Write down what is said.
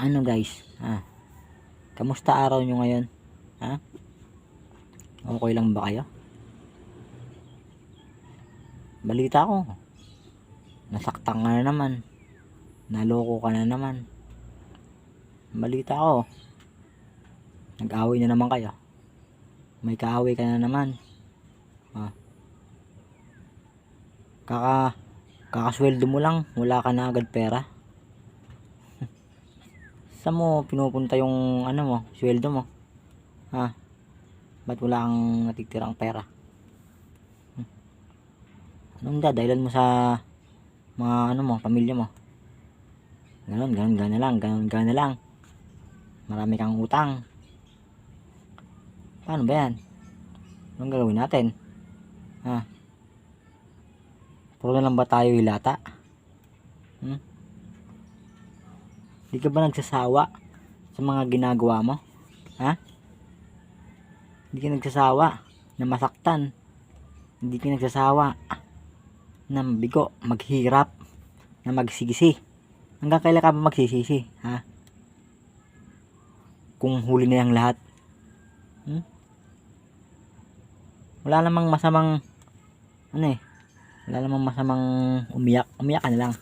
Ano guys, kamusta araw nyo ngayon? Ha? Okay lang ba kayo? Balita ko, nasaktan ka na naman. Naloko ka na naman. Balita ko, nag-away na naman kayo. May kaaway ka na naman. Kakasweldo mo lang, wala ka na agad pera. Saan mo pinupunta yung sweldo mo? Ba't wala kang natitirang pera? Anong dadahilan mo sa mga pamilya mo? Ganon na lang. Marami kang utang. Paano ba yan? Anong gagawin natin? Puro na lang ba tayo hilata? Di ka ba nagsasawa sa mga ginagawa mo? Hindi ka nagsasawa na masaktan. Hindi ka nagsasawa na mabigo, maghirap, na magsisi. Hanggang kailan ka ba magsisisi? Kung huli na yung lahat. Wala namang masamang wala namang masamang umiyak. Umiyak ka na lang.